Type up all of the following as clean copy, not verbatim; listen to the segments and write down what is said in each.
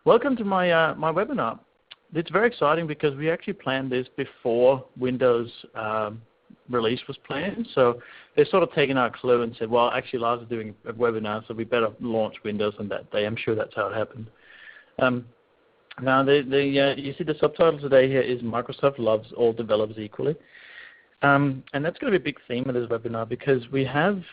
Welcome to my my webinar. It's very exciting because we actually planned this before Windows release was planned. So they've sort of taken our clue and said, well, actually Lars is doing a webinar, so we better launch Windows on that day. I'm sure that's how it happened. Now, you see the subtitle today here is Microsoft loves all developers equally. And that's going to be a big theme of this webinar because we have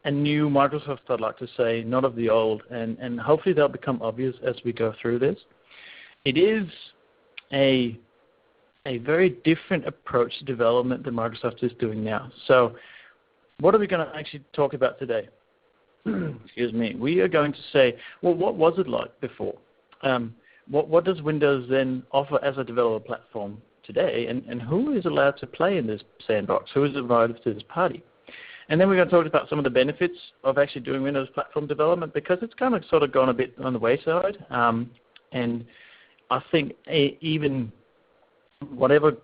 a new Microsoft, I'd like to say, not of the old, and hopefully they'll become obvious as we go through this. It is a very different approach to development than Microsoft is doing now. So what are we going to actually talk about today? Excuse me. We are going to say, well, what was it like before? What does Windows then offer as a developer platform today, and who is allowed to play in this sandbox? Who is invited to this party? And then we're going to talk about some of the benefits of actually doing Windows platform development because it's kind of sort of gone a bit on the wayside. And I think even whatever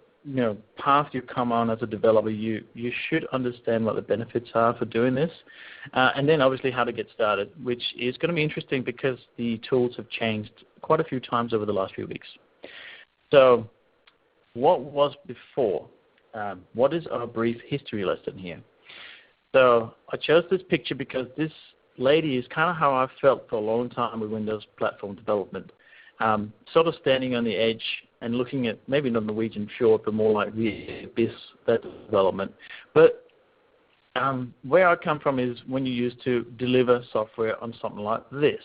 path you come on as a developer, you should understand what the benefits are for doing this, and then obviously how to get started, which is going to be interesting because the tools have changed quite a few times over the last few weeks. So what was before? What is our brief history lesson here? So I chose this picture because this lady is kind of how I felt for a long time with Windows platform development, sort of standing on the edge and looking at maybe not Norwegian Fjord, but more like the abyss, that development. But where I come from is when you used to deliver software on something like this.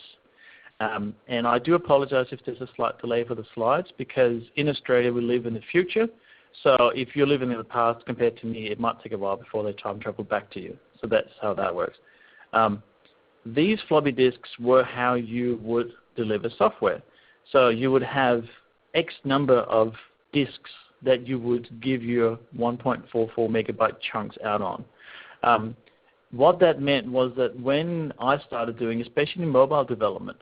And I do apologize if there's a slight delay for the slides because in Australia we live in the future. So if you're living in the past compared to me, it might take a while before they time travel back to you. So that's how that works. These floppy disks were how you would deliver software. So you would have X number of disks that you would give your 1.44 megabyte chunks out on. What that meant was that when I started doing, especially in mobile development,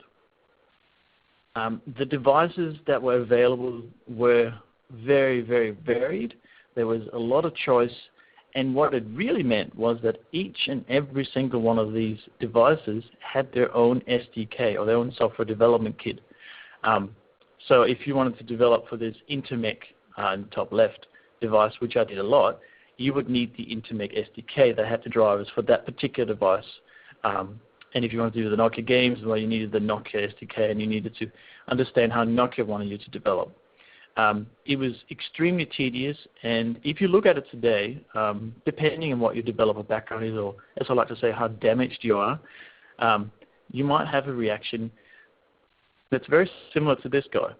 the devices that were available were very, very varied. There was a lot of choice, and what it really meant was that each and every single one of these devices had their own SDK or their own software development kit. So if you wanted to develop for this Intermec in the top left device, which I did a lot, you would need the Intermec SDK that had the drivers for that particular device. And if you wanted to do the Nokia games, well, you needed the Nokia SDK, and you needed to understand how Nokia wanted you to develop. It was extremely tedious, and if you look at it today, depending on what your developer background is, or as I like to say, how damaged you are, you might have a reaction that's very similar to this guy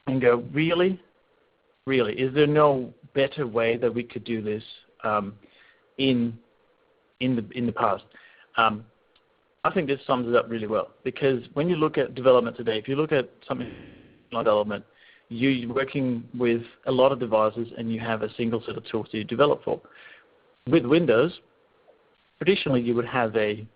and go, really? Really? Is there no better way that we could do this in the past? I think this sums it up really well because when you look at development today, if you look at something like development, you're working with a lot of devices and you have a single set of tools that you develop for. With Windows, traditionally you would have a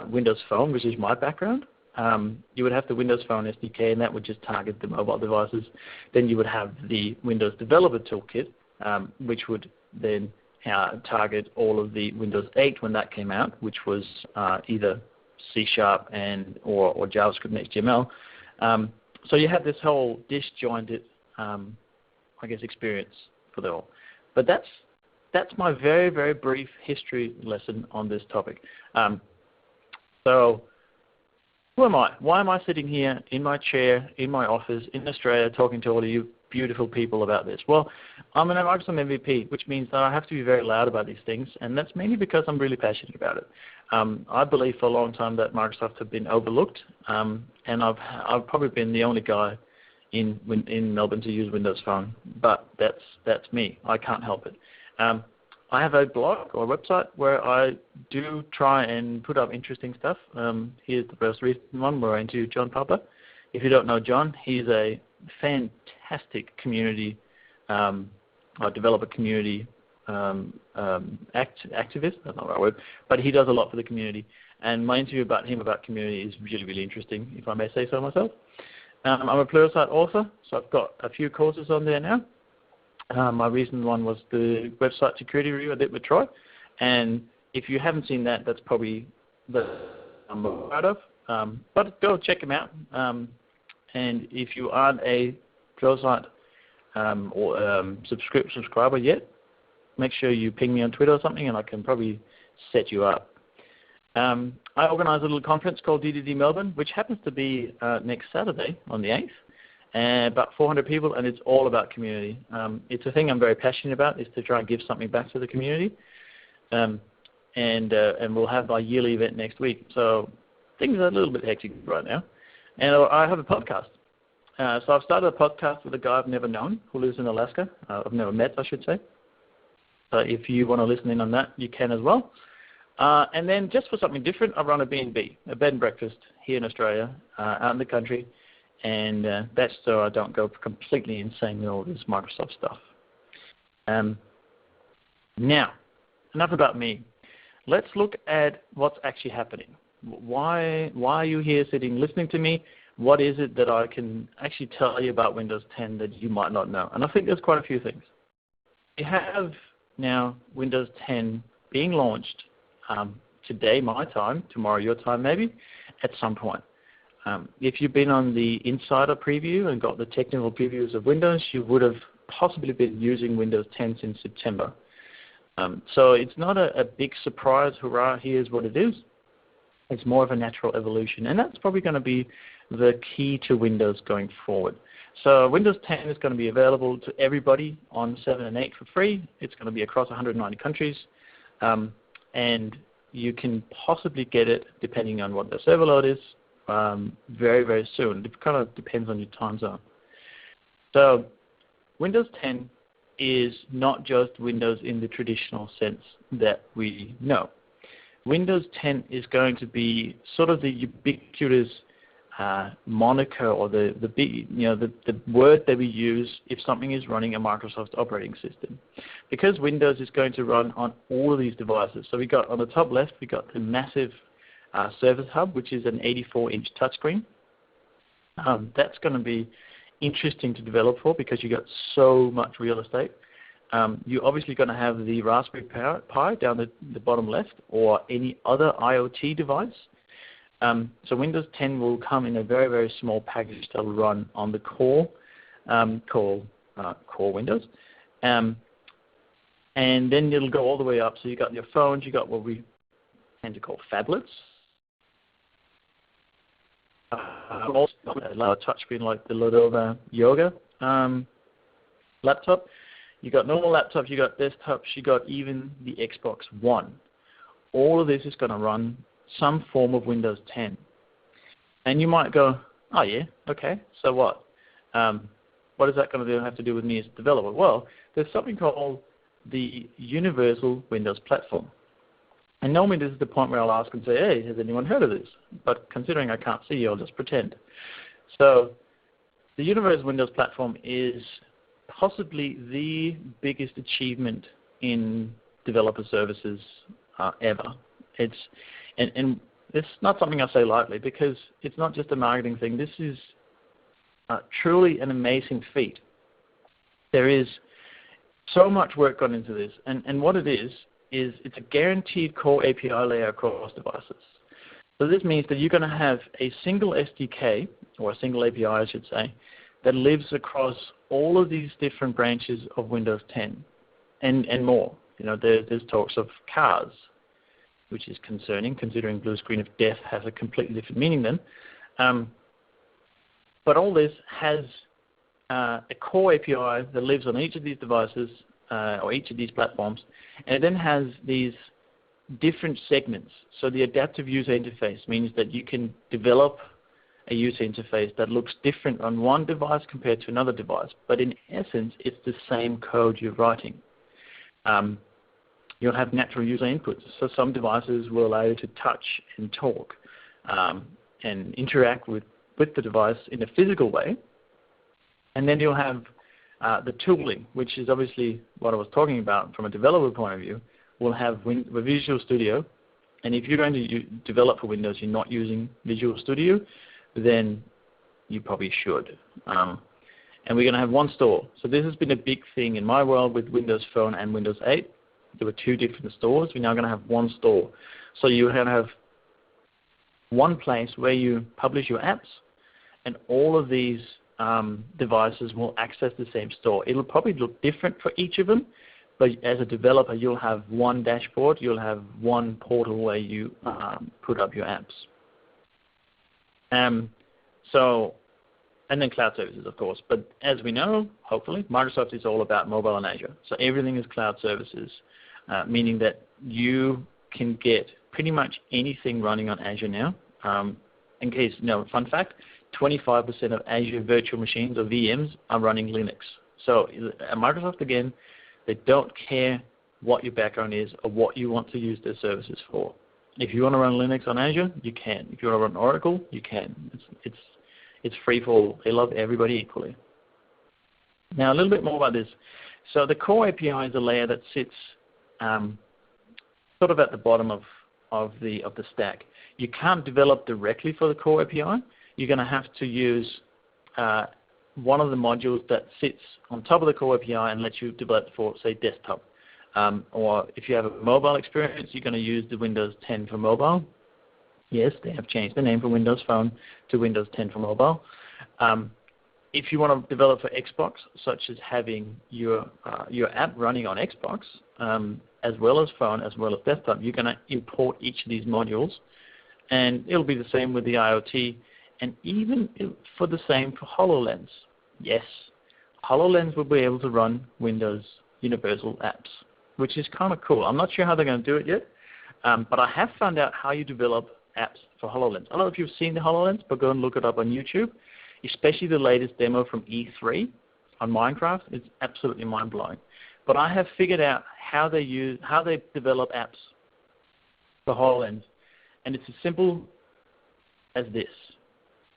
Windows Phone, which is my background. You would have the Windows Phone SDK, and that would just target the mobile devices. Then you would have the Windows Developer Toolkit, which would then target all of the Windows 8 when that came out, which was either C# or JavaScript and HTML. So you have this whole disjointed, I guess, experience for the all. But that's my very, very brief history lesson on this topic. So who am I? Why am I sitting here in my chair, in my office, in Australia, talking to all of you beautiful people about this? Well, I'm an Microsoft MVP, which means that I have to be very loud about these things, and that's mainly because I'm really passionate about it. I believe for a long time that Microsoft have been overlooked, and I've probably been the only guy in Melbourne to use Windows Phone, but that's me. I can't help it. I have a blog or a website where I do try and put up interesting stuff. Here's the most recent one where I interview John Papa. If you don't know John, he's a fantastic community, developer community activist. That's not the right word, but he does a lot for the community. And my interview about him about community is really, really interesting, if I may say so myself. I'm a Pluralsight author, so I've got a few courses on there now. My recent one was the website security review I did with Troy. And if you haven't seen that, that's probably the I'm proud of. But go check him out. And if you aren't a Pluralsight or subscriber yet, make sure you ping me on Twitter or something, and I can probably set you up. I organise a little conference called DDD Melbourne, which happens to be next Saturday on the 8th, and about 400 people, and it's all about community. It's a thing I'm very passionate about, is to try and give something back to the community. And we'll have our yearly event next week. So things are a little bit hectic right now. And I have a podcast. So I've started a podcast with a guy I've never known who lives in Alaska. I've never met, I should say. So if you want to listen in on that, you can as well. And then just for something different, I run a B&B, a bed and breakfast here in Australia, out in the country. And that's so I don't go completely insane with all this Microsoft stuff. Now, enough about me. Let's look at what's actually happening. Why are you here sitting listening to me? What is it that I can actually tell you about Windows 10 that you might not know? And I think there's quite a few things. We have now Windows 10 being launched today, my time, tomorrow, your time maybe, at some point. If you've been on the insider preview and got the technical previews of Windows, you would have possibly been using Windows 10 since September. So it's not a big surprise, hurrah, here's what it is. It's more of a natural evolution, and that's probably going to be the key to Windows going forward. So Windows 10 is going to be available to everybody on 7 and 8 for free. It's going to be across 190 countries, and you can possibly get it, depending on what the server load is, very, very soon. It kind of depends on your time zone. So Windows 10 is not just Windows in the traditional sense that we know. Windows 10 is going to be sort of the ubiquitous moniker, or the word that we use if something is running a Microsoft operating system, because Windows is going to run on all of these devices. So we got on the top left, we got the massive Service Hub, which is an 84-inch touchscreen. That's going to be interesting to develop for, because you got so much real estate. You're obviously going to have the Raspberry Pi down the bottom left, or any other IoT device. So Windows 10 will come in a very, very small package that will run on the core Windows. And then it'll go all the way up. So you got your phones, you got what we tend to call phablets. Also a touchscreen like the Lenovo Yoga laptop. You got normal laptops, you got desktops, you got even the Xbox One. All of this is going to run some form of Windows 10. And you might go, oh yeah, okay, so what? What is that going to have to do with me as a developer? Well, there's something called the Universal Windows Platform. And normally this is the point where I'll ask and say, hey, has anyone heard of this? But considering I can't see you, I'll just pretend. So the Universal Windows Platform is possibly the biggest achievement in developer services ever. It's not something I say lightly, because it's not just a marketing thing. This is truly an amazing feat. There is so much work gone into this, and what it is it's a guaranteed core API layer across devices. So this means that you're going to have a single SDK, or a single API I should say, that lives across all of these different branches of Windows 10 and more. You know, there's talks of cars, which is concerning, considering blue screen of death has a completely different meaning then. But all this has a core API that lives on each of these devices, or each of these platforms, and it then has these different segments. So the adaptive user interface means that you can develop a user interface that looks different on one device compared to another device, but in essence, it's the same code you're writing. You'll have natural user inputs. So some devices will allow you to touch and talk and interact with the device in a physical way. And then you'll have the tooling, which is obviously what I was talking about from a developer point of view. We'll have Visual Studio. And if you're going to develop for Windows, you're not using Visual Studio, then you probably should. And we're going to have one store. So this has been a big thing in my world with Windows Phone and Windows 8. There were two different stores. We're now going to have one store. So you're going to have one place where you publish your apps, and all of these devices will access the same store. It'll probably look different for each of them, but as a developer, you'll have one dashboard, you'll have one portal where you put up your apps. And then cloud services, of course. But as we know, hopefully, Microsoft is all about mobile and Azure. So everything is cloud services, meaning that you can get pretty much anything running on Azure now. In case, fun fact, 25% of Azure virtual machines or VMs are running Linux. So at Microsoft, again, they don't care what your background is or what you want to use their services for. If you want to run Linux on Azure, you can. If you want to run Oracle, you can. It's free for all. They love everybody equally. Now, a little bit more about this. So the core API is a layer that sits sort of at the bottom of the stack. You can't develop directly for the core API. You're going to have to use one of the modules that sits on top of the core API and lets you develop for, say, desktop. Or if you have a mobile experience, you're going to use the Windows 10 for mobile. Yes, they have changed the name from Windows Phone to Windows 10 for mobile. If you want to develop for Xbox, such as having your app running on Xbox, as well as phone, as well as desktop, you're going to import each of these modules. And it'll be the same with the IoT, and even for the same for HoloLens. Yes, HoloLens will be able to run Windows Universal apps, which is kind of cool. I'm not sure how they're going to do it yet, but I have found out how you develop apps for HoloLens. I don't know if you've seen the HoloLens, but go and look it up on YouTube, especially the latest demo from E3 on Minecraft. It's absolutely mind-blowing. But I have figured out how they develop apps for HoloLens, and it's as simple as this.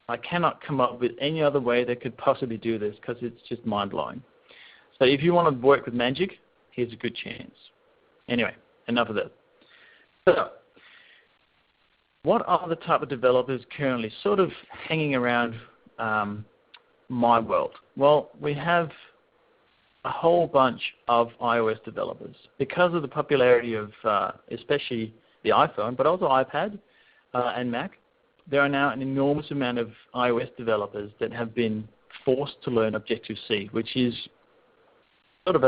I cannot come up with any other way they could possibly do this because it's just mind-blowing. So if you want to work with Magic, here's a good chance. Anyway, enough of that. So, what are the type of developers currently sort of hanging around my world? Well, we have a whole bunch of iOS developers. Because of the popularity of especially the iPhone, but also iPad and Mac, there are now an enormous amount of iOS developers that have been forced to learn Objective-C, which is sort of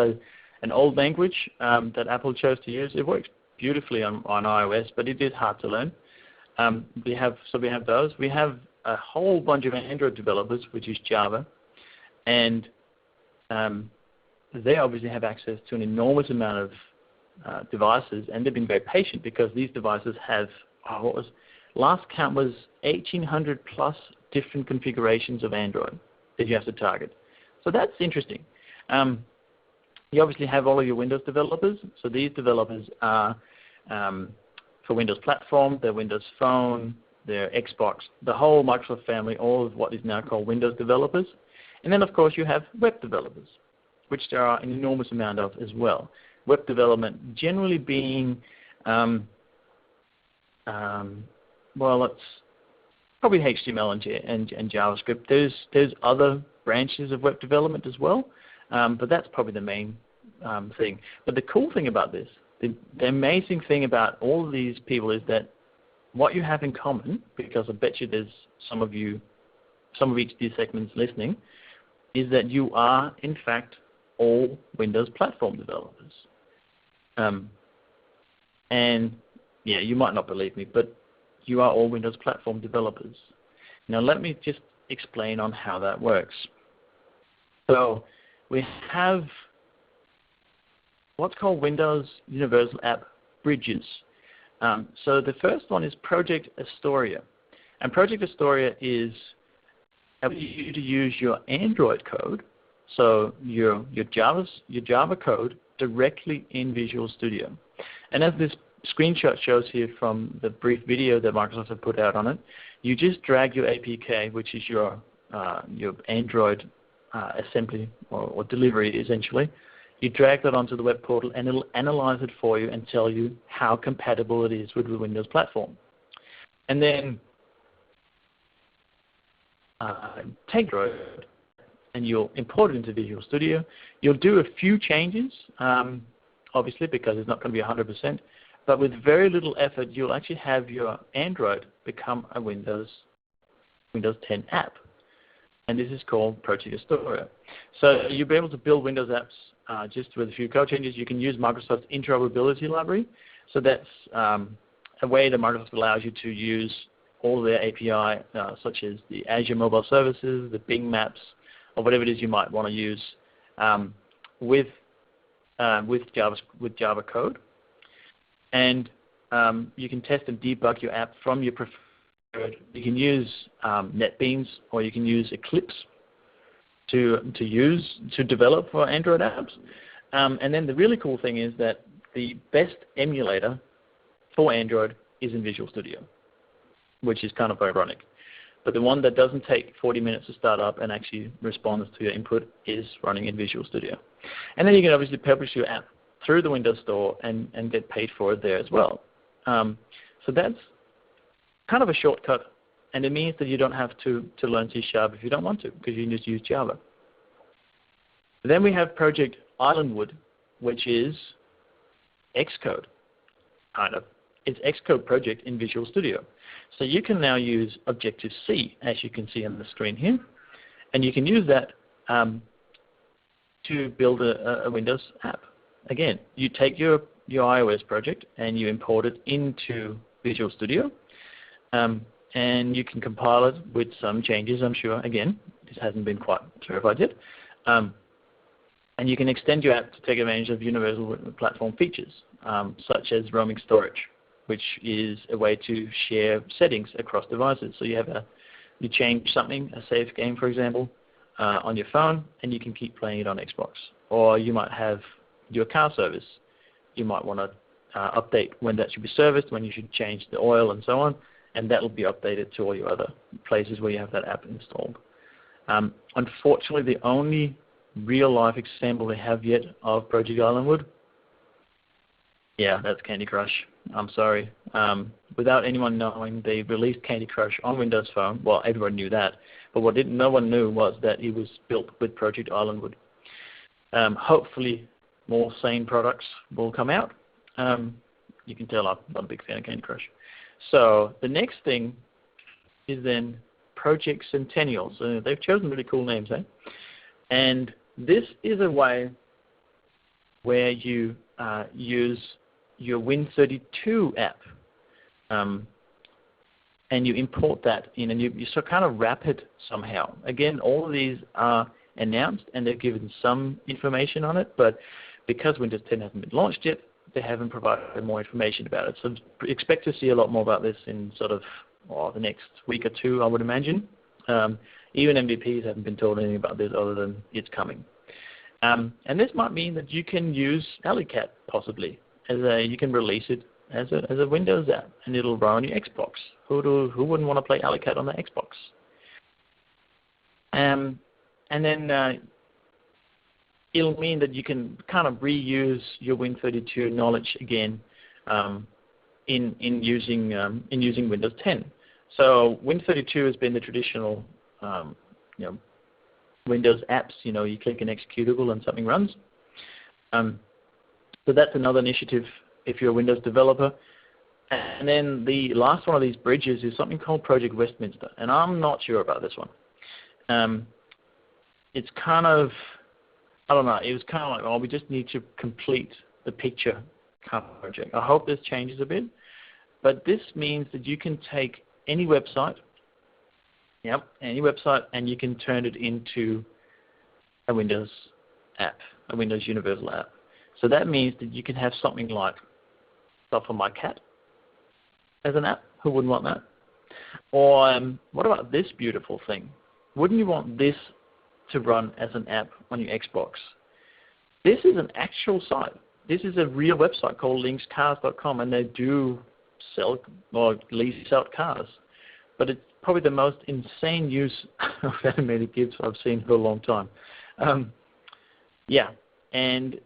an old language that Apple chose to use. It works beautifully on iOS, but it is hard to learn. We have those. We have a whole bunch of Android developers, which is Java, and they obviously have access to an enormous amount of devices, and they've been very patient because these devices have, last count was 1,800 plus different configurations of Android that you have to target. So that's interesting. You obviously have all of your Windows developers. So these developers are for Windows Platform, their Windows Phone, their Xbox, the whole Microsoft family, all of what is now called Windows developers. And then, of course, you have web developers, which there are an enormous amount of as well. Web development generally being, well, it's probably HTML and JavaScript. There's other branches of web development as well, but that's probably the main thing. But the cool thing about this, the amazing thing about all of these people is that what you have in common, because I bet you there's some of each of these segments listening, is that you are, in fact, all Windows platform developers. And, yeah, you might not believe me, but you are all Windows platform developers. Now, let me just explain on how that works. So we have what's called Windows Universal App Bridges. So the first one is Project Astoria. And Project Astoria is able you to use your Android code, so your Java code, directly in Visual Studio. And as this screenshot shows here from the brief video that Microsoft have put out on it, you just drag your APK, which is your Android assembly or delivery essentially. You drag that onto the web portal and it'll analyze it for you and tell you how compatible it is with the Windows platform. And then take Android and you'll import it into Visual Studio. You'll do a few changes, obviously, because it's not going to be 100%, but with very little effort, you'll actually have your Android become a Windows 10 app. and this is called Project Astoria. So you'll be able to build Windows apps just with a few code changes. You can use Microsoft's interoperability library. So that's a way that Microsoft allows you to use all of their API, such as the Azure Mobile Services, the Bing Maps, or whatever it is you might want to use with Java code. And you can test and debug your app from your preferred. You can use NetBeans, or you can use Eclipse to develop for Android apps. And then the really cool thing is that the best emulator for Android is in Visual Studio, which is kind of ironic. But the one that doesn't take 40 minutes to start up and actually responds to your input is running in Visual Studio. And then you can obviously publish your app through the Windows Store and get paid for it there as well. So that's kind of a shortcut, and it means that you don't have to learn C# if you don't want to, because you can just use Java. Then we have Project Islandwood, which is Xcode, kind of. It's Xcode project in Visual Studio. So you can now use Objective-C, as you can see on the screen here, and you can use that to build a Windows app. Again, you take your iOS project and you import it into Visual Studio, and you can compile it with some changes, I'm sure. Again, this hasn't been quite clarified yet. And you can extend your app to take advantage of universal platform features, such as roaming storage, which is a way to share settings across devices. So you change something, a safe game, for example, on your phone, and you can keep playing it on Xbox. Or you might have your car service. You might want to update when that should be serviced, when you should change the oil, and so on, and that will be updated to all your other places where you have that app installed. Unfortunately, the only real-life example they have yet of Project Islandwood, yeah, that's Candy Crush. I'm sorry. Without anyone knowing, they released Candy Crush on Windows Phone. Well, everyone knew that, but what no one knew was that it was built with Project Islandwood. Hopefully, more sane products will come out. You can tell I'm not a big fan of Candy Crush. So the next thing is then Project Centennial. So they've chosen really cool names, eh? And this is a way where you use your Win32 app, and you import that in, and you sort of kind of wrap it somehow. Again, all of these are announced, and they've given some information on it, but because Windows 10 hasn't been launched yet, they haven't provided more information about it. So expect to see a lot more about this in sort of the next week or two, I would imagine. Even MVPs haven't been told anything about this other than it's coming. And this might mean that you can use AliCat possibly. You can release it as a Windows app, and it'll run on your Xbox. Who wouldn't want to play AliCat on the Xbox? And then it'll mean that you can kind of reuse your Win32 knowledge again in using Windows 10. So Win32 has been the traditional Windows apps. You click an executable and something runs. So that's another initiative if you're a Windows developer. And then the last one of these bridges is something called Project Westminster, and I'm not sure about this one. It's kind of, I don't know, it was kind of like, well, we just need to complete the picture project. I hope this changes a bit, but this means that you can take any website, and you can turn it into a Windows app, a Windows Universal app. So that means that you can have something like Stuff for My Cat as an app. Who wouldn't want that? Or what about this beautiful thing? Wouldn't you want this to run as an app on your Xbox? This is an actual site. This is a real website called linkscars.com, and they do sell or lease out cars. But it's probably the most insane use of animated GIFs I've seen for a long time. And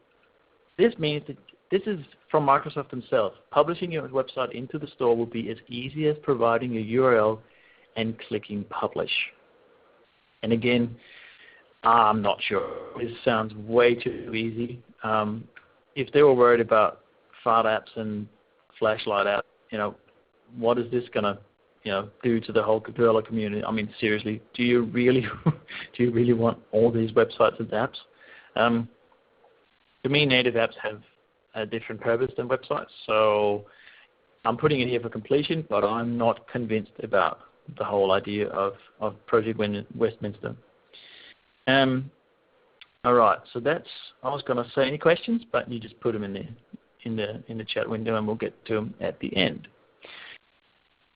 this means that this is from Microsoft themselves. Publishing your website into the store will be as easy as providing a URL and clicking publish. And again, I'm not sure. This sounds way too easy. If they were worried about fart apps and flashlight apps, what is this going to due to the whole developer community. I mean, seriously, do you really want all these websites and apps? To me, native apps have a different purpose than websites. So I'm putting it here for completion, but I'm not convinced about the whole idea of Project Westminster. All right, so that's. I was going to say any questions, but you just put them in the chat window, and we'll get to them at the end.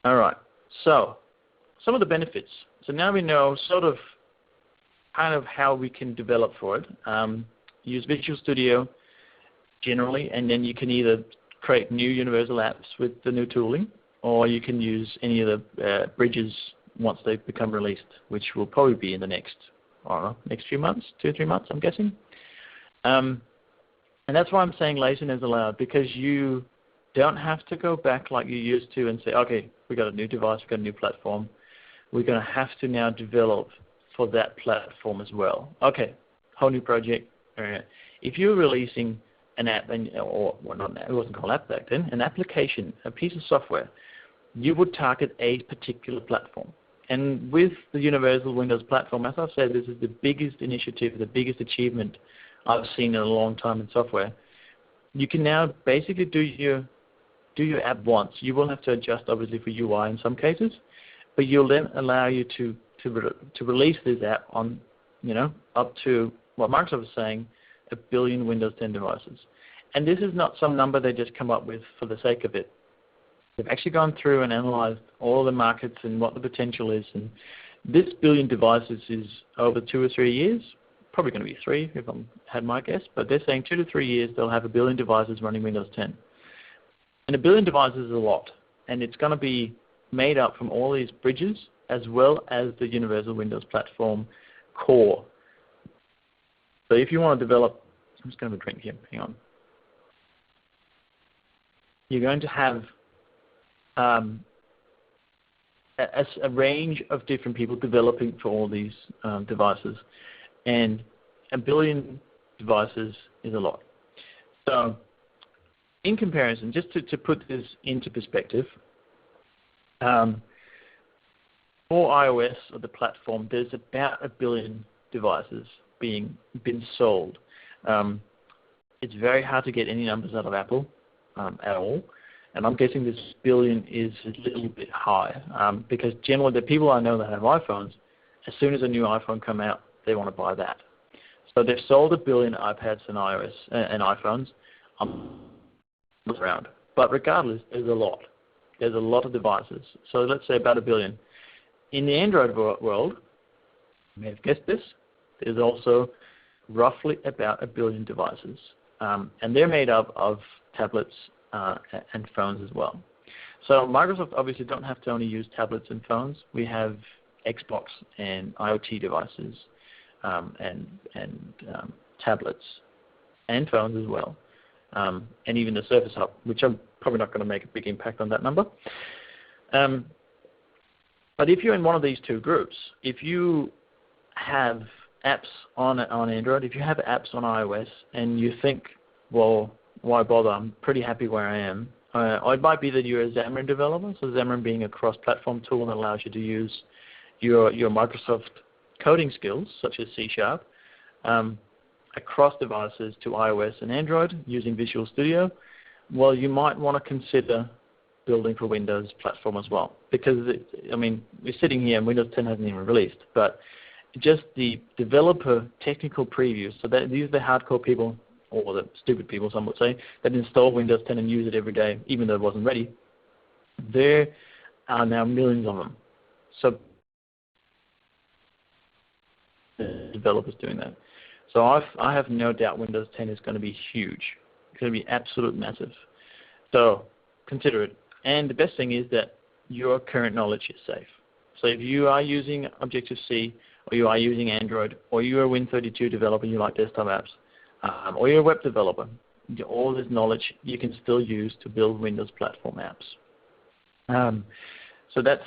All right, so some of the benefits. So now we know sort of kind of how we can develop for it. Use Visual Studio generally, and then you can either create new universal apps with the new tooling, or you can use any of the bridges once they become released, which will probably be in the next, I don't know, next few months, 2 or 3 months, I'm guessing. And that's why I'm saying later is allowed, because you don't have to go back like you used to and say, okay, we got a new device, we got a new platform. We're going to have to now develop for that platform as well. Okay, whole new project. If you're releasing an app, or well, not an app, it wasn't called app back then, an application, a piece of software, you would target a particular platform. And with the Universal Windows Platform, as I've said, this is the biggest initiative, the biggest achievement I've seen in a long time in software. You can now basically do your app once. You will have to adjust, obviously, for UI in some cases, but you'll then allow you to release this app on, up to what Microsoft is saying, 1 billion Windows 10 devices. And this is not some number they just come up with for the sake of it. They've actually gone through and analyzed all the markets and what the potential is. And this 1 billion devices is over 2 or 3 years, probably going to be 3 if I had my guess, but they're saying 2 to 3 years they'll have 1 billion devices running Windows 10. And 1 billion devices is a lot. And it's going to be made up from all these bridges as well as the Universal Windows Platform core. So if you want to develop, I'm just going to have a drink here, hang on. You're going to have a range of different people developing for all these devices. And 1 billion devices is a lot. So in comparison, just to put this into perspective, for iOS or the platform, there's about 1 billion devices been sold. It's very hard to get any numbers out of Apple at all, and I'm guessing this 1 billion is a little bit high because generally the people I know that have iPhones, as soon as a new iPhone come out, they want to buy that. So they've sold 1 billion iPads and iOS and iPhones around. But regardless, there's a lot. There's a lot of devices. So let's say about 1 billion. In the Android world, you may have guessed this, there's also roughly about 1 billion devices. And they're made up of tablets and phones as well. So Microsoft obviously don't have to only use tablets and phones. We have Xbox and IoT devices and tablets and phones as well. And even the Surface Hub, which I'm probably not going to make a big impact on that number. But if you're in one of these two groups, if you have apps on Android, if you have apps on iOS, and you think, well, why bother? I'm pretty happy where I am. Or it might be that you're a Xamarin developer, so Xamarin being a cross-platform tool that allows you to use your Microsoft coding skills, such as C#, across devices to iOS and Android using Visual Studio. Well, you might want to consider building for Windows platform as well, because we're sitting here and Windows 10 hasn't even released, but just the developer technical previews, so that these are the hardcore people, or the stupid people, some would say, that install Windows 10 and use it every day, even though it wasn't ready. There are now millions of them. So developers doing that. So I have no doubt Windows 10 is going to be huge. It's going to be absolute massive. So consider it. And the best thing is that your current knowledge is safe. So if you are using Objective-C, or you are using Android, or you're a Win32 developer and you like desktop apps, or you're a web developer, all this knowledge you can still use to build Windows platform apps. So that's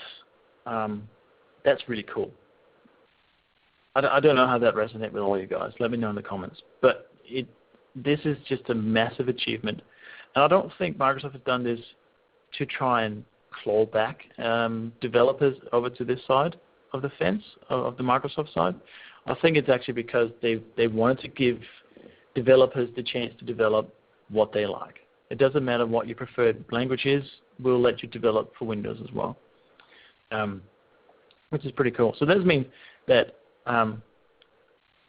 really cool. I don't know how that resonates with all you guys. Let me know in the comments. But this is just a massive achievement. And I don't think Microsoft has done this to try and claw back developers over to this side of the fence, of the Microsoft side. I think it's actually because they wanted to give developers the chance to develop what they like. It doesn't matter what your preferred language is, we'll let you develop for Windows as well, which is pretty cool. So that means that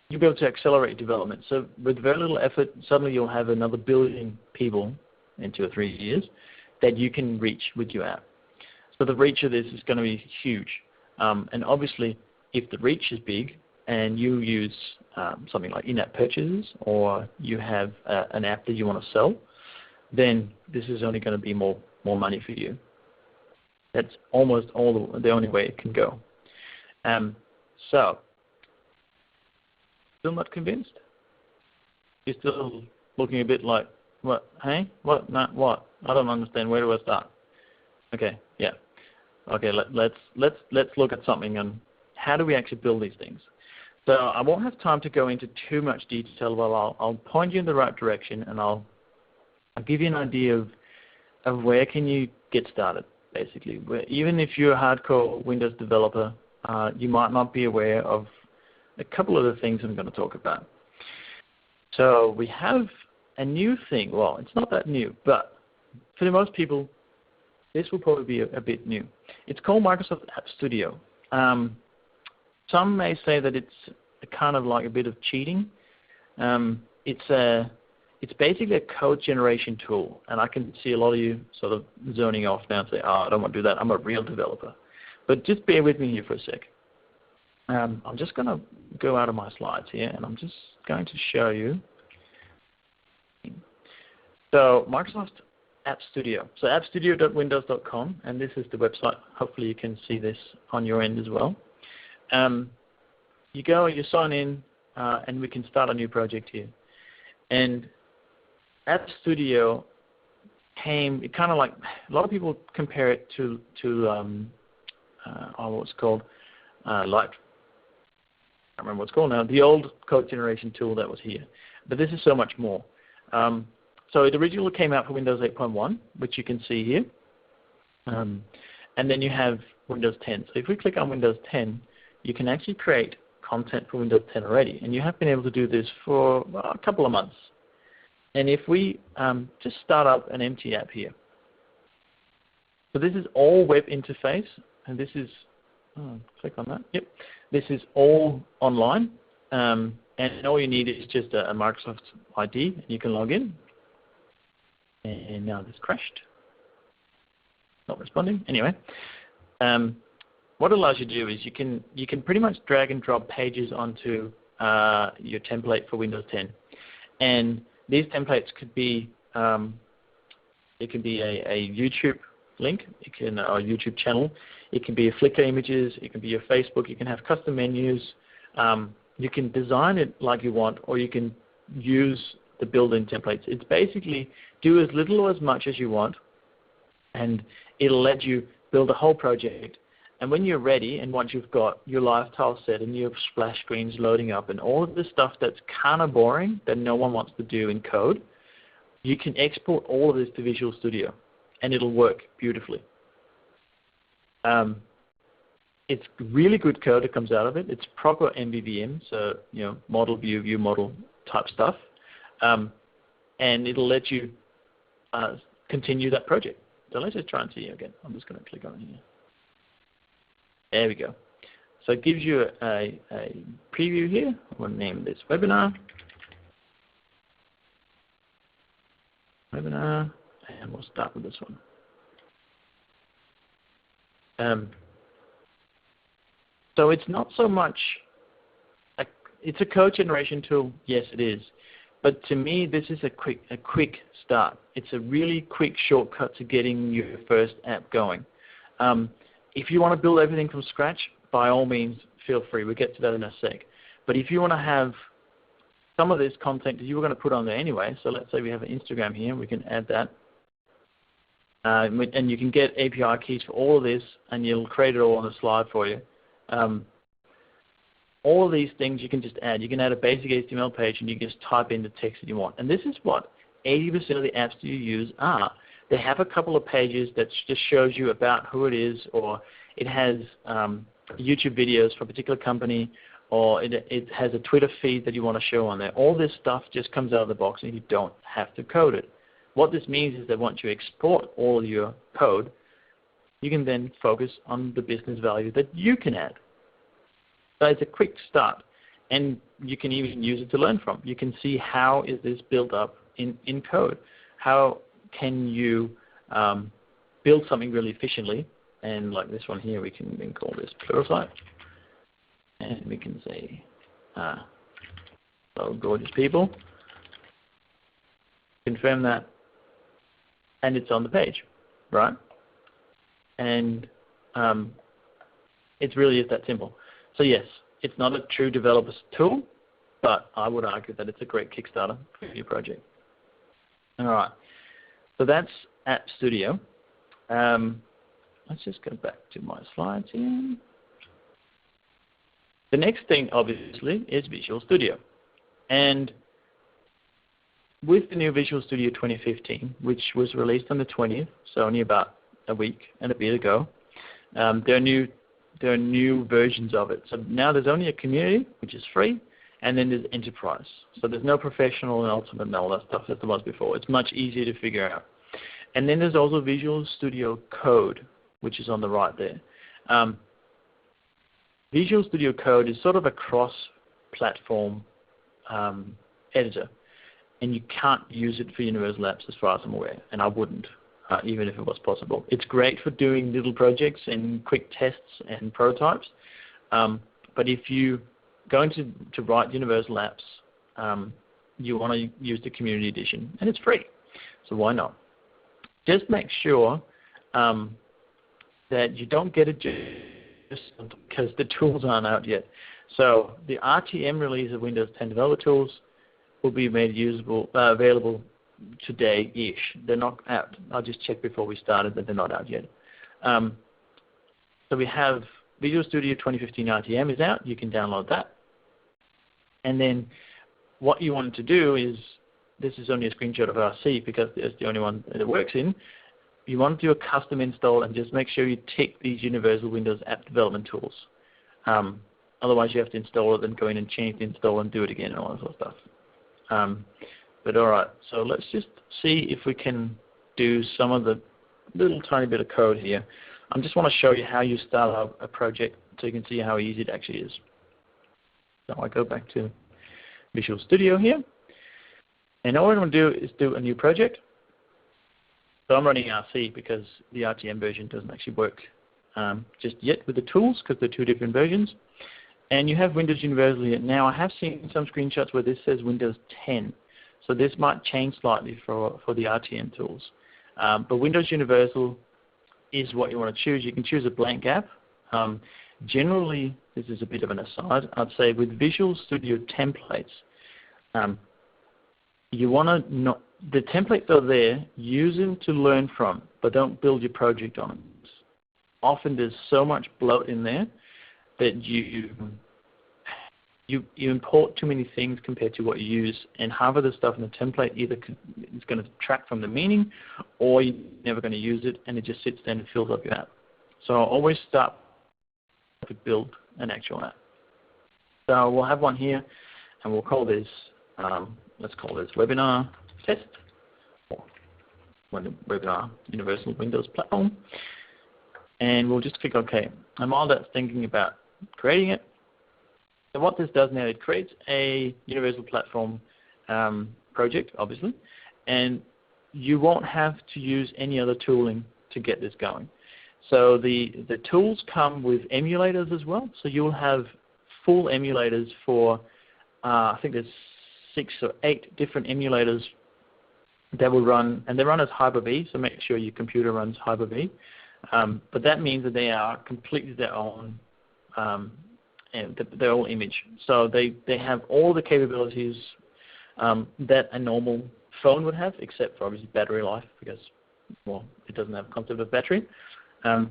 you'll be able to accelerate development. So with very little effort, suddenly you'll have another billion people in 2 or 3 years that you can reach with your app. So the reach of this is going to be huge. And obviously, if the reach is big and you use something like in-app purchases, or you have an app that you want to sell, then this is only going to be more money for you. That's almost the only way it can go. So, still not convinced? You're still looking a bit like, what? Hey, what? Not what? I don't understand. Where do I start? Okay, yeah. Okay, let's look at something on how do we actually build these things. So I won't have time to go into too much detail, but I'll point you in the right direction, and I'll give you an idea of where can you get started, basically. Even if you're a hardcore Windows developer, you might not be aware of a couple of the things I'm going to talk about. So we have a new thing. Well, it's not that new, but for the most people, this will probably be a bit new. It's called Microsoft App Studio. Some may say that it's kind of like a bit of cheating. It's basically a code generation tool, and I can see a lot of you sort of zoning off now and say, oh, I don't want to do that. I'm a real developer. But just bear with me here for a sec. I'm just going to go out of my slides here, and I'm just going to show you. So Microsoft App Studio. So appstudio.windows.com, and this is the website. Hopefully you can see this on your end as well. You go, you sign in, and we can start a new project here. And App Studio it kind of like, a lot of people compare it to what's called Light. I can't remember what it's called now. The old code generation tool that was here. But this is so much more. So it originally came out for Windows 8.1, which you can see here. And then you have Windows 10. So if we click on Windows 10, you can actually create content for Windows 10 already. And you have been able to do this for a couple of months. And if we just start up an empty app here. So this is all web interface. And this is, click on that. Yep. This is all online. And all you need is just a Microsoft ID, and you can log in. And now this crashed. Not responding. Anyway, what it allows you to do is you can pretty much drag and drop pages onto your template for Windows 10, and these templates could be it can be a YouTube link, or a YouTube channel. It can be your Flickr images. It can be your Facebook. You can have custom menus. You can design it like you want, or you can use the built-in templates. It's basically do as little or as much as you want, and it'll let you build a whole project. And when you're ready, and once you've got your live tile set and your splash screens loading up and all of the stuff that's kind of boring that no one wants to do in code, you can export all of this to Visual Studio, and it'll work beautifully. It's really good code that comes out of it. It's proper MVVM, so model view model type stuff, and it'll let you continue that project. So let's just try and see again. I'm just going to click on here. There we go. So it gives you a preview here. We'll name this webinar. And we'll start with this one. So it's not so much, it's a code generation tool. Yes, it is. But to me, this is a quick start. It's a really quick shortcut to getting your first app going. If you want to build everything from scratch, by all means, feel free. We'll get to that in a sec. But if you want to have some of this content that you were going to put on there anyway, so let's say we have an Instagram here, we can add that. And you can get API keys for all of this, and you'll create it all on a slide for you. All of these things you can just add. You can add a basic HTML page, and you can just type in the text that you want. And this is what 80% of the apps that you use are. They have a couple of pages that just shows you about who it is, or it has YouTube videos for a particular company, or it has a Twitter feed that you want to show on there. All this stuff just comes out of the box and you don't have to code it. What this means is that once you export all your code, you can then focus on the business value that you can add. So it's a quick start, and you can even use it to learn from. You can see how is this built up in code. How can you build something really efficiently? And like this one here, we can then call this Pluralsight. And we can say, so gorgeous people. Confirm that. And it's on the page, right? And it really is that simple. So yes, it's not a true developer's tool, but I would argue that it's a great Kickstarter for your project. All right, so that's App Studio. Let's just go back to my slides here. The next thing, obviously, is Visual Studio. And with the new Visual Studio 2015, which was released on the 20th, so only about a week and a bit ago, there are new versions of it. So now there's only a community, which is free, and then there's enterprise. So there's no professional and ultimate and all that stuff that there was before. It's much easier to figure out. And then there's also Visual Studio Code, which is on the right there. Visual Studio Code is sort of a cross-platform editor, and you can't use it for Universal Apps as far as I'm aware, and I wouldn't, even if it was possible. It's great for doing little projects and quick tests and prototypes, but if you're going to write Universal Apps, you want to use the Community Edition, and it's free, so why not? Just make sure that you don't get it just because the tools aren't out yet. So the RTM release of Windows 10 Developer Tools will be made available today-ish. They're not out. I'll just check before we started that they're not out yet. So we have Visual Studio 2015 RTM is out. You can download that. And then what you want to do is, this is only a screenshot of RC because it's the only one that it works in. You want to do a custom install and just make sure you tick these Universal Windows App Development Tools. Otherwise, you have to install it and go in and change the install and do it again and all that sort of stuff. But all right, so let's just see if we can do some of the little tiny bit of code here. I just want to show you how you start out a project so you can see how easy it actually is. So I go back to Visual Studio here. And all I'm going to do is do a new project. So I'm running RC because the RTM version doesn't actually work just yet with the tools because they're two different versions. And you have Windows Universal here. Now I have seen some screenshots where this says Windows 10. So this might change slightly for the RTM tools. But Windows Universal is what you want to choose. You can choose a blank app. Generally, this is a bit of an aside, I'd say with Visual Studio templates, you want to not, the templates are there, use them to learn from, but don't build your project on them. Often there's so much bloat in there that you import too many things compared to what you use, and half of the stuff in the template either is going to detract from the meaning, or you're never going to use it, and it just sits there and fills up your app. So always start to build an actual app. So we'll have one here, and we'll call this, let's call this Webinar Test, or Webinar Universal Windows Platform, and we'll just click OK. And while that's thinking about creating it, so what this does now, it creates a Universal Platform project, obviously, and you won't have to use any other tooling to get this going. So the tools come with emulators as well. So you'll have full emulators for, I think there's 6 or 8 different emulators that will run, and they run as Hyper-V, so make sure your computer runs Hyper-V. But that means that they are completely their own, and their own image. So they have all the capabilities that a normal phone would have, except for obviously battery life, because, well, it doesn't have a concept of battery. And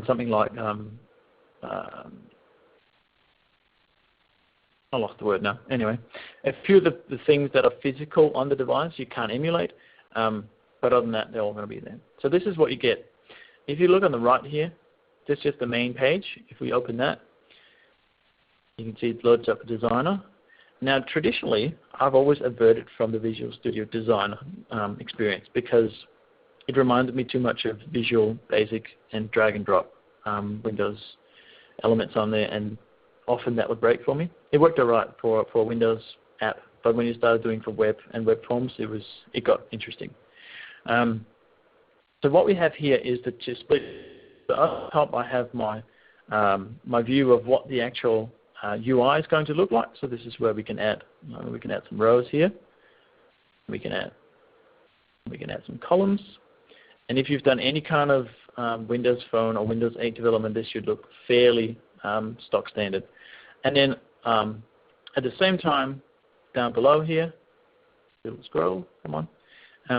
something like, I lost the word now. Anyway, a few of the things that are physical on the device you can't emulate. But other than that, they're all going to be there. So this is what you get. If you look on the right here, this is just the main page. If we open that, you can see it loads up a designer. Now, traditionally, I've always averted from the Visual Studio Designer experience because it reminded me too much of Visual Basic and drag and drop Windows elements on there, and often that would break for me. It worked all right for a Windows app, but when you started doing for web and web forms, it got interesting. So what we have here is that to split up top, I have my my view of what the actual UI is going to look like. So this is where we can add some rows here. We can add some columns. And if you've done any kind of Windows Phone or Windows 8 development, this should look fairly stock standard. And then at the same time, down below here, little scroll, come on,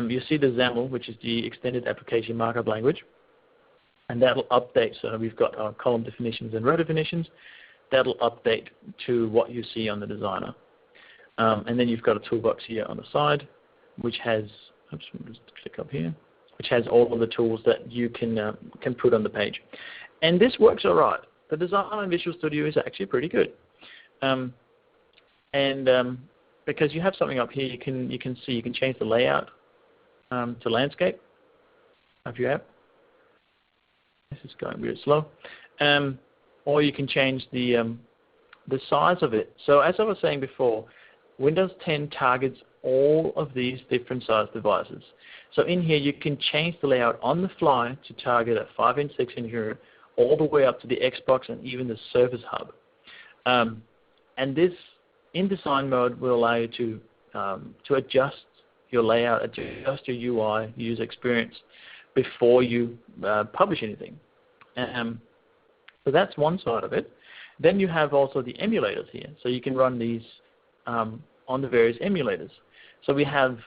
you see the XAML, which is the Extended Application Markup Language. And that'll update. So we've got our column definitions and row definitions. That'll update to what you see on the designer. And then you've got a toolbox here on the side, which has, oops, just click up here, which has all of the tools that you can put on the page. And this works all right. The design in Visual Studio is actually pretty good. Because you have something up here, you can change the layout to landscape of your app. This is going really slow. Or you can change the size of it. So as I was saying before, Windows 10 targets all of these different size devices. So in here, you can change the layout on the fly to target a 5-inch, 6-inch, all the way up to the Xbox and even the Surface Hub. And this, in design mode, will allow you to adjust your layout, adjust your UI, user experience, before you publish anything. So that's one side of it. Then you have also the emulators here. So you can run these on the various emulators. So we have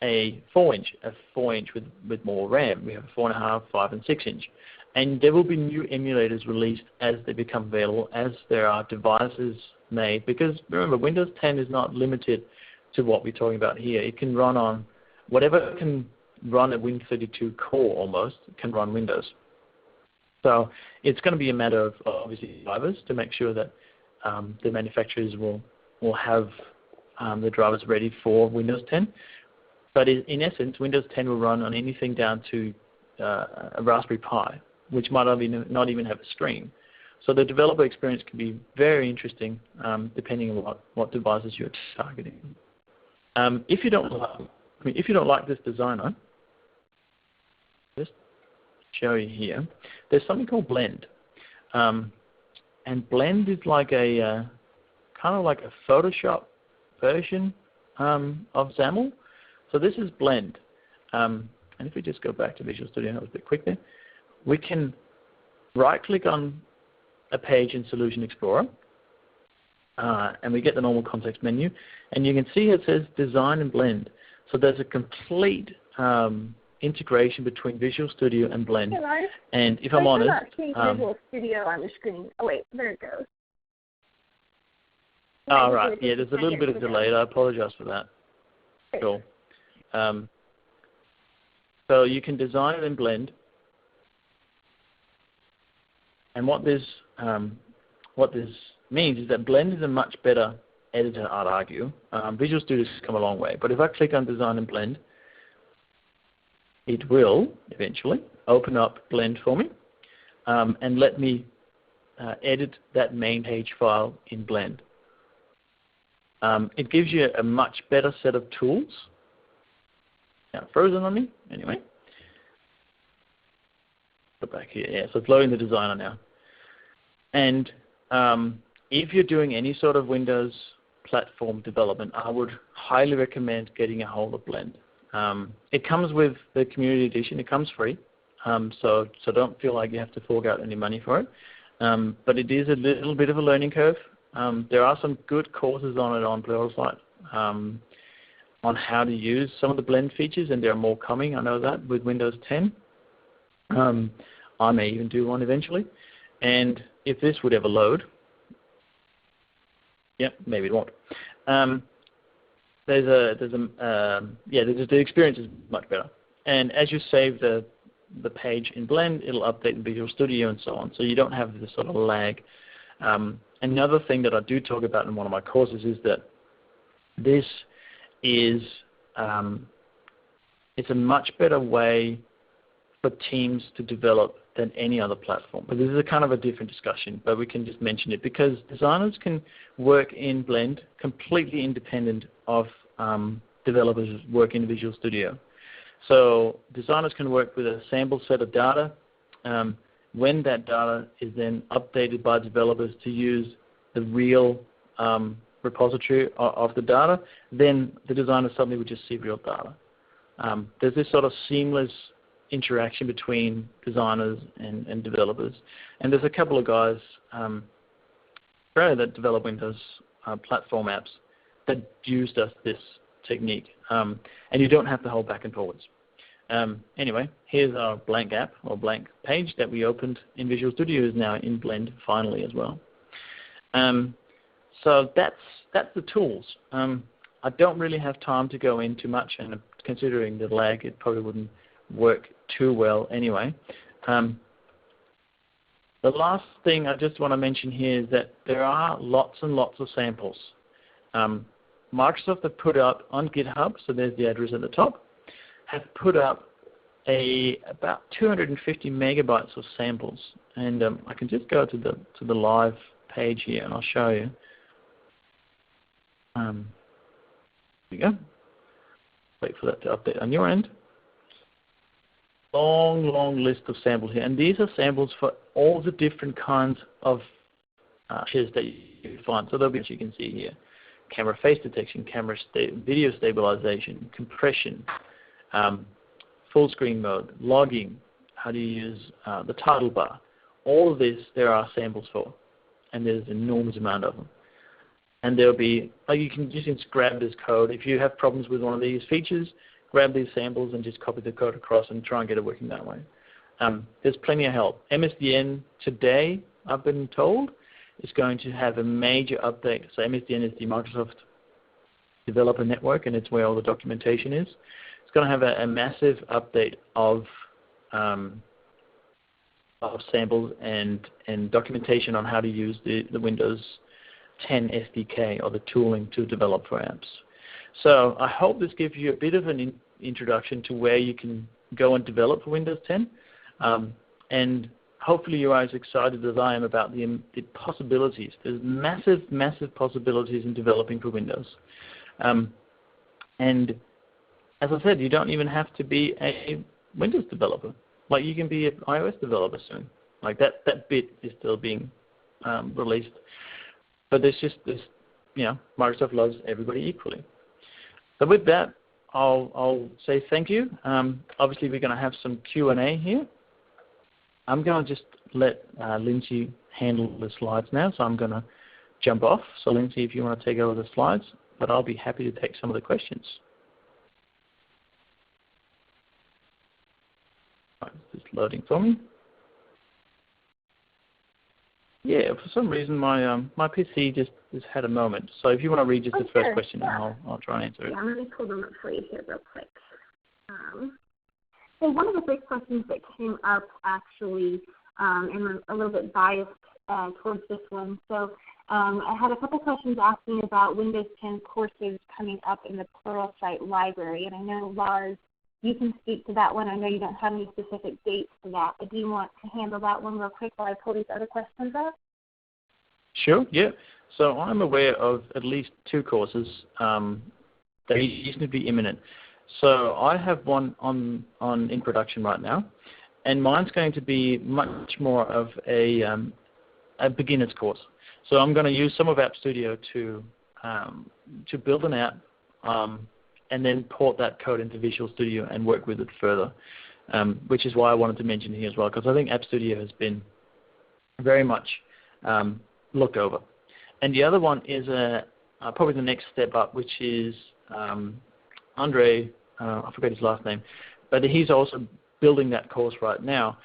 a 4-inch with more RAM. We have a 4.5, 5, and 6-inch. And there will be new emulators released as they become available, as there are devices made. Because remember, Windows 10 is not limited to what we're talking about here. It can run on whatever can run a Win32 core almost, can run Windows. So it's going to be a matter of obviously drivers to make sure that the manufacturers will have the drivers ready for Windows 10. But in essence, Windows 10 will run on anything down to a Raspberry Pi, which might not even have a screen. So the developer experience can be very interesting depending on what devices you're targeting. If you don't like this designer, just show you here. There's something called Blend, and Blend is like a kind of like a Photoshop version of XAML. So this is Blend, and if we just go back to Visual Studio, that was a bit quick there. We can right-click on a page in Solution Explorer, and we get the normal context menu, and you can see it says Design and Blend. So there's a complete integration between Visual Studio and Blend. Hey, Lars. And if I'm honest, not seeing Visual Studio on the screen. Oh wait, there it goes. Oh, right. Yeah, there's a little bit of delay. I apologize for that. Cool. So you can design it in Blend. And what this means is that Blend is a much better editor, I'd argue. Visual Studio's come a long way. But if I click on Design and Blend, it will eventually open up Blend for me and let me edit that main page file in Blend. It gives you a much better set of tools. Now, frozen on me, anyway. Go back here, yeah, so it's loading the designer now. And if you're doing any sort of Windows platform development, I would highly recommend getting a hold of Blend. It comes with the Community Edition. It comes free, so don't feel like you have to fork out any money for it. But it is a little bit of a learning curve. There are some good courses on it on Pluralsight on how to use some of the Blend features, and there are more coming. I know that with Windows 10. I may even do one eventually. And if this would ever load, yep, maybe it won't. the experience is much better. And as you save the page in Blend, it'll update in Visual Studio and so on. So you don't have this sort of lag. Another thing that I do talk about in one of my courses is that this is it's a much better way for teams to develop than any other platform. But this is a kind of a different discussion, but we can just mention it because designers can work in Blend completely independent of developers work in Visual Studio. So designers can work with a sample set of data. When that data is then updated by developers to use the real repository of the data, then the designer suddenly would just see real data. There's this sort of seamless interaction between designers and developers. And there's a couple of guys that develop Windows platform apps that use this technique. And you don't have to hold back and forwards. Anyway, here's our blank app or blank page that we opened in Visual Studio is now in Blend finally as well. So that's the tools. I don't really have time to go into much, and considering the lag, it probably wouldn't work too well anyway. The last thing I just want to mention here is that there are lots and lots of samples. Microsoft have put up on GitHub, so there's the address at the top, have put up about 250 megabytes of samples. And I can just go to the live page here, and I'll show you. There you go. Wait for that to update on your end. Long list of samples here, and these are samples for all the different kinds of features that you find. So there'll be, as you can see here, camera face detection, video stabilization, compression, full screen mode, logging, how do you use the title bar. All of this there are samples for, and there's an enormous amount of them. And there'll be, you can just grab this code. If you have problems with one of these features, grab these samples and just copy the code across and try and get it working that way. There's plenty of help. MSDN today, I've been told, is going to have a major update. So MSDN is the Microsoft Developer Network, and it's where all the documentation is. It's going to have a massive update of samples and documentation on how to use the Windows 10 SDK or the tooling to develop for apps. So I hope this gives you a bit of an introduction to where you can go and develop for Windows 10. And hopefully you are as excited as I am about the possibilities. There's massive possibilities in developing for Windows. And as I said, you don't even have to be a Windows developer. Like, you can be an iOS developer soon. Like, that bit is still being released. But there's just this, Microsoft loves everybody equally. So with that, I'll say thank you. Obviously, we're going to have some Q&A here. I'm going to just let Lindsay handle the slides now, so I'm going to jump off. So Lindsay, if you want to take over the slides, but I'll be happy to take some of the questions. Right, it's just loading for me. Yeah, for some reason my PC just had a moment. So if you want to read just the first question, yeah. I'll try and answer it. Yeah, I'm going to pull them up for you here real quick. So one of the big questions that came up actually, and I'm a little bit biased towards this one. So I had a couple questions asking about Windows 10 courses coming up in the Pluralsight library. And I know, Lars, you can speak to that one. I know you don't have any specific dates for that, but do you want to handle that one real quick while I pull these other questions up? Sure, yeah. So I'm aware of at least 2 courses that seem to be imminent. So I have one in production right now, and mine's going to be much more of a beginner's course. So I'm going to use some of App Studio to build an app and then port that code into Visual Studio and work with it further, which is why I wanted to mention here as well, because I think App Studio has been very much looked over. And the other one is probably the next step up, which is Andre, I forget his last name, but he's also building that course right now,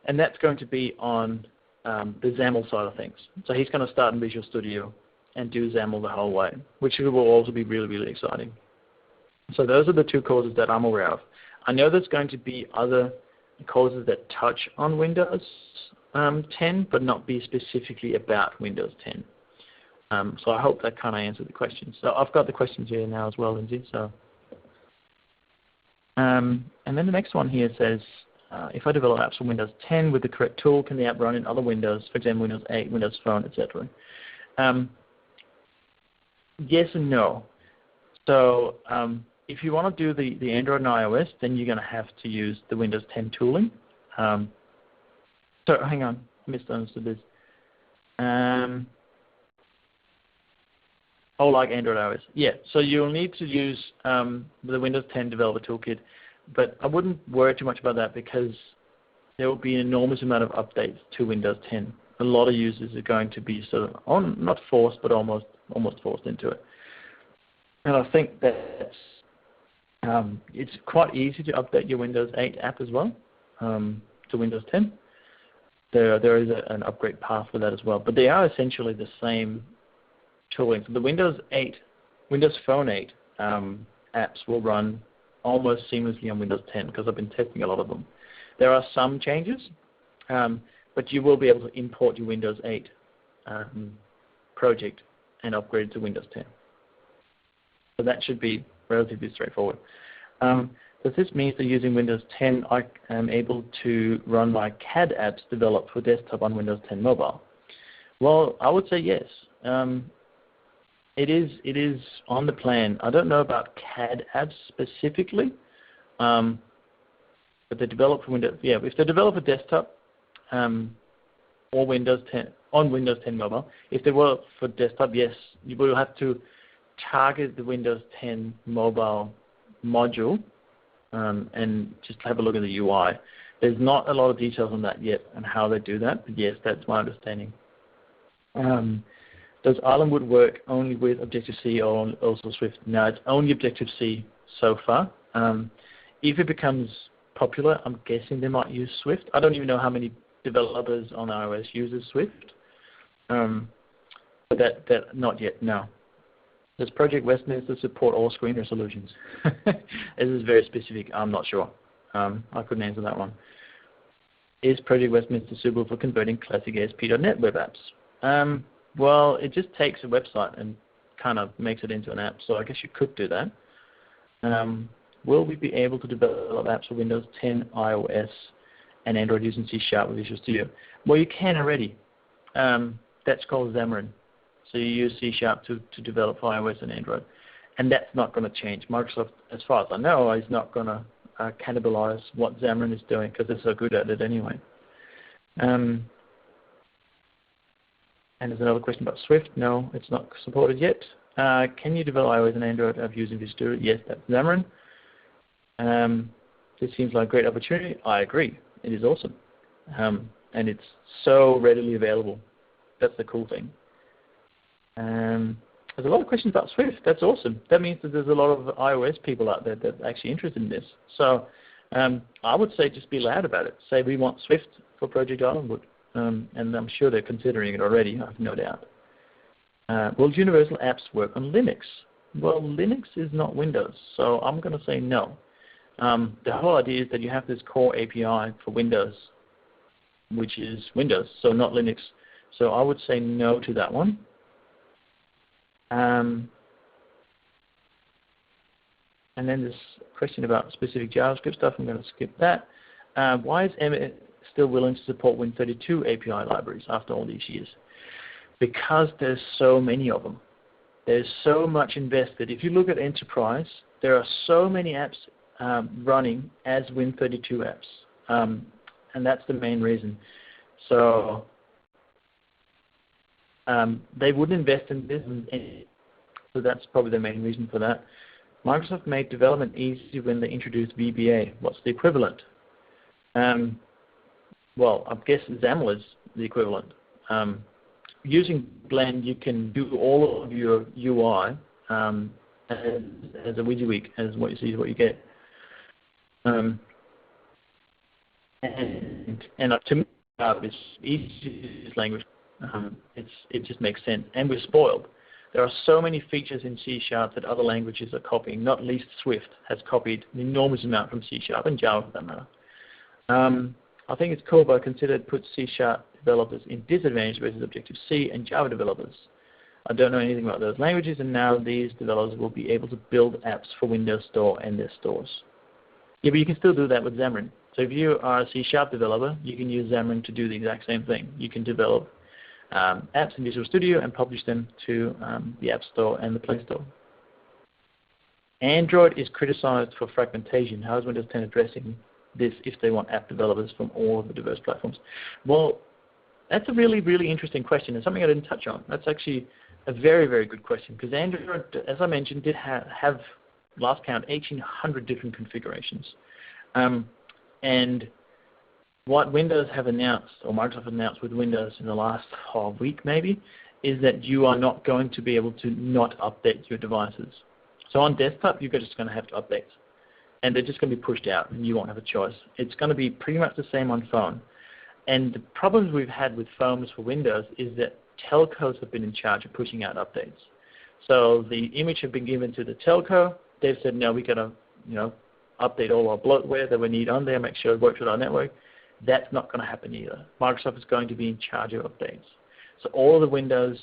and that's going to be on the XAML side of things. So he's going to start in Visual Studio and do XAML the whole way, which will also be really, really exciting. So those are the two courses that I'm aware of. I know there's going to be other courses that touch on Windows 10, but not be specifically about Windows 10. So I hope that kind of answered the question. So I've got the questions here now as well, Lindsay. So, and then the next one here says, if I develop apps for Windows 10 with the correct tool, can the app run in other Windows, for example, Windows 8, Windows Phone, etc.? Yes and no. So if you want to do the Android and iOS, then you're going to have to use the Windows 10 tooling. So hang on, I misunderstood this. Oh, like Android iOS. Yeah, so you'll need to use the Windows 10 Developer Toolkit, but I wouldn't worry too much about that because there will be an enormous amount of updates to Windows 10. A lot of users are going to be sort of, not forced, but almost forced into it. And I think that it's quite easy to update your Windows 8 app as well to Windows 10. There is an upgrade path for that as well, but they are essentially the same tooling. So the Windows Phone 8 apps will run almost seamlessly on Windows 10 because I've been testing a lot of them. There are some changes, but you will be able to import your Windows 8 project and upgrade it to Windows 10. So that should be relatively straightforward. Does this mean that using Windows 10, I am able to run my CAD apps developed for desktop on Windows 10 mobile? Well, I would say yes. It is on the plan. I don't know about CAD apps specifically, but they develop for Windows. Yeah, if they develop a desktop or Windows 10 on Windows 10 mobile, if they were for desktop, yes, you will have to target the Windows 10 mobile module and just have a look at the UI. There's not a lot of details on that yet and how they do that, but yes, that's my understanding. Does Islandwood work only with Objective-C or also Swift? No, it's only Objective-C so far. If it becomes popular, I'm guessing they might use Swift. I don't even know how many developers on iOS uses Swift. But that not yet, no. Does Project Westminster support all screen resolutions? This is very specific. I'm not sure. I couldn't answer that one. Is Project Westminster suitable for converting classic ASP.NET web apps? Well, it just takes a website and kind of makes it into an app, so I guess you could do that. Will we be able to develop apps for Windows 10, iOS, and Android using C# with Visual Studio? Well, you can already. That's called Xamarin. So you use C# to develop for iOS and Android. And that's not going to change. Microsoft, as far as I know, is not going to cannibalize what Xamarin is doing because they're so good at it anyway. And there's another question about Swift. No, it's not supported yet. Can you develop iOS and Android app using Visual Studio? Yes, that's Xamarin. This seems like a great opportunity. I agree. It is awesome. And it's so readily available. That's the cool thing. There's a lot of questions about Swift. That's awesome. That means that there's a lot of iOS people out there that are actually interested in this. So I would say just be loud about it. Say we want Swift for Project Islandwood. And I'm sure they're considering it already, I have no doubt. Will universal apps work on Linux? Well, Linux is not Windows, so I'm going to say no. The whole idea is that you have this core API for Windows, which is Windows, so not Linux. So I would say no to that one. And then this question about specific JavaScript stuff, I'm going to skip that. Why is Emmet still willing to support Win32 API libraries after all these years? Because there's so many of them. There's so much invested. If you look at Enterprise, there are so many apps running as Win32 apps. And that's the main reason. So they wouldn't invest in this. So that's probably the main reason for that. Microsoft made development easy when they introduced VBA. What's the equivalent? Well, I guess XAML is the equivalent. Using Blend, you can do all of your UI as a WYSIWYG, as what you see is what you get. And to me, it's easy language. It just makes sense, and we're spoiled. There are so many features in C# that other languages are copying, not least Swift has copied an enormous amount from C# and Java for that matter. I think it's cool, but I consider it puts C# developers in disadvantage versus Objective-C and Java developers. I don't know anything about those languages, and now these developers will be able to build apps for Windows Store and their stores. Yeah, but you can still do that with Xamarin. So if you are a C# developer, you can use Xamarin to do the exact same thing. You can develop apps in Visual Studio and publish them to the App Store and the Play Store. Android is criticized for fragmentation. How is Windows 10 addressing this if they want app developers from all of the diverse platforms? Well, that's a really, really interesting question, and something I didn't touch on. That's actually a very, very good question, because Android, as I mentioned, did have last count, 1,800 different configurations. And what Windows have announced, or Microsoft announced with Windows in the last week maybe, is that you are not going to be able to not update your devices. So on desktop, you're just going to have to update. And they're just going to be pushed out, and you won't have a choice. It's going to be pretty much the same on phone. And the problems we've had with phones for Windows is that telcos have been in charge of pushing out updates. So the image have been given to the telco. They've said, no, we got to, update all our bloatware that we need on there, make sure it works with our network. That's not going to happen either. Microsoft is going to be in charge of updates. So all of the Windows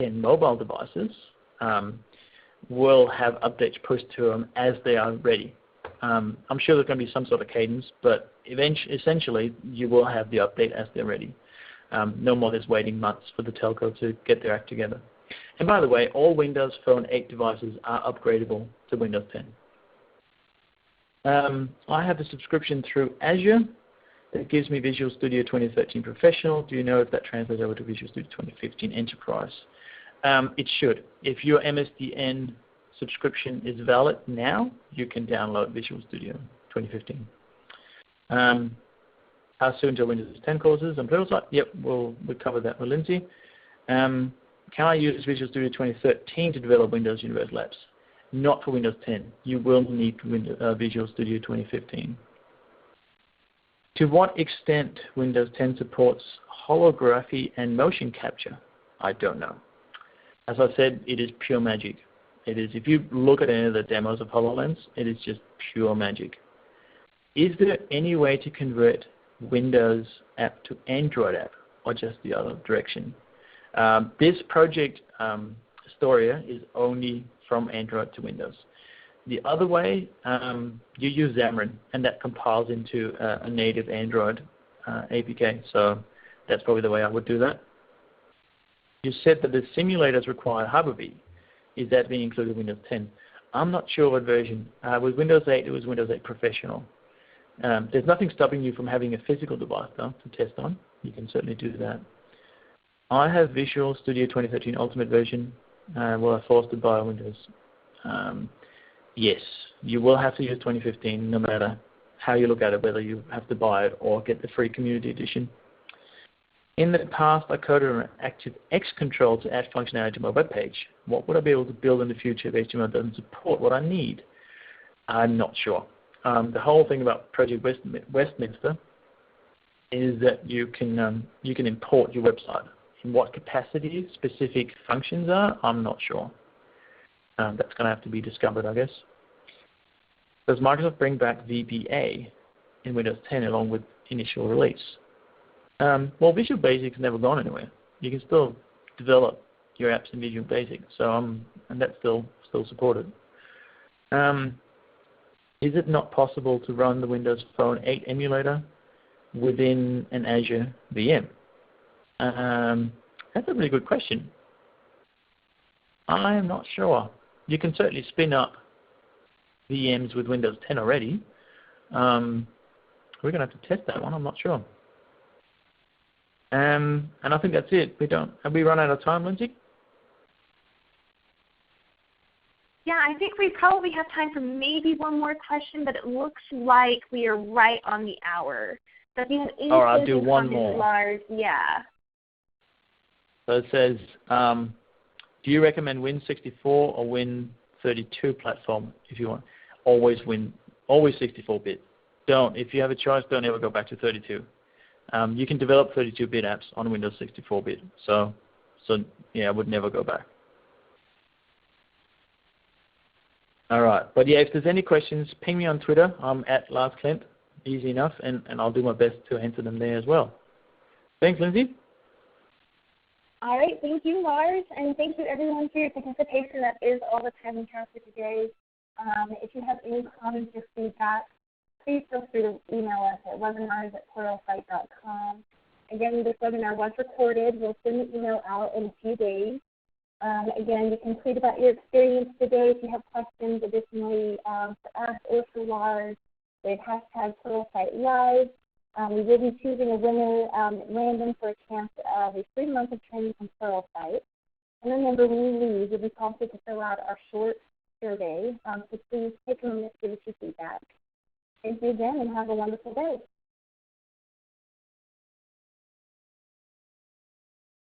10 mobile devices will have updates pushed to them as they are ready. I'm sure there's going to be some sort of cadence, but essentially you will have the update as they're ready. No more than waiting months for the telco to get their act together. And by the way, all Windows Phone 8 devices are upgradable to Windows 10. I have a subscription through Azure that gives me Visual Studio 2013 Professional. Do you know if that translates over to Visual Studio 2015 Enterprise? It should. If your MSDN subscription is valid now, you can download Visual Studio 2015. How soon to Windows 10 courses on Pluralsight? Yep, we'll cover that with Lindsay. Can I use Visual Studio 2013 to develop Windows Universal apps? Not for Windows 10. You will need Visual Studio 2015. To what extent Windows 10 supports holography and motion capture? I don't know. As I said, it is pure magic. It is. If you look at any of the demos of HoloLens, it is just pure magic. Is there any way to convert Windows app to Android app, or just the other direction? This project, Astoria, is only from Android to Windows. The other way, you use Xamarin, and that compiles into a native Android APK. So that's probably the way I would do that. You said that the simulators require Hyper-V. Is that being included in Windows 10? I'm not sure what version. With Windows 8, it was Windows 8 Professional. There's nothing stopping you from having a physical device, though, to test on. You can certainly do that. I have Visual Studio 2013 Ultimate version. Will I force to buy Windows? Yes, you will have to use 2015, no matter how you look at it, whether you have to buy it or get the free community edition. In the past, I coded an ActiveX control to add functionality to my web page. What would I be able to build in the future if HTML doesn't support what I need? I'm not sure. The whole thing about Project Westminster is that you can import your website. In what capacity specific functions are, I'm not sure. That's going to have to be discovered, I guess. Does Microsoft bring back VBA in Windows 10 along with initial release? Well, Visual Basic's never gone anywhere. You can still develop your apps in Visual Basic, and that's still supported. Is it not possible to run the Windows Phone 8 emulator within an Azure VM? That's a really good question. I am not sure. You can certainly spin up VMs with Windows 10 already. We're going to have to test that one. I'm not sure. And I think that's it. Have we run out of time, Lindsay? Yeah, I think we probably have time for maybe one more question, but it looks like we are right on the hour. So if you have any I'll do one more. Lars, yeah. So it says, do you recommend Win64 or Win32 platform if you want? Always 64-bit. If you have a choice, don't ever go back to 32. You can develop 32-bit apps on Windows 64-bit. So yeah, I would never go back. All right. But yeah, if there's any questions, ping me on Twitter. I'm at Lars Klint. Easy enough, and I'll do my best to answer them there as well. Thanks, Lindsay. All right. Thank you, Lars, and thank you, everyone, for your participation. That is all the time we have for today. If you have any comments or feedback, please feel free to email us at webinars@pluralsight.com. Again, this webinar was recorded. We'll send the email out in a few days. Again, you can tweet about your experience today if you have questions. Additionally, for us or for Lars, with hashtag PluralsightLive. We will be choosing a winner at random for a chance of a free month of training from Pluralsight. And remember, when you leave, you'll be prompted to fill out our short survey. So please take a minute to give us your feedback. Thank you again, and have a wonderful day.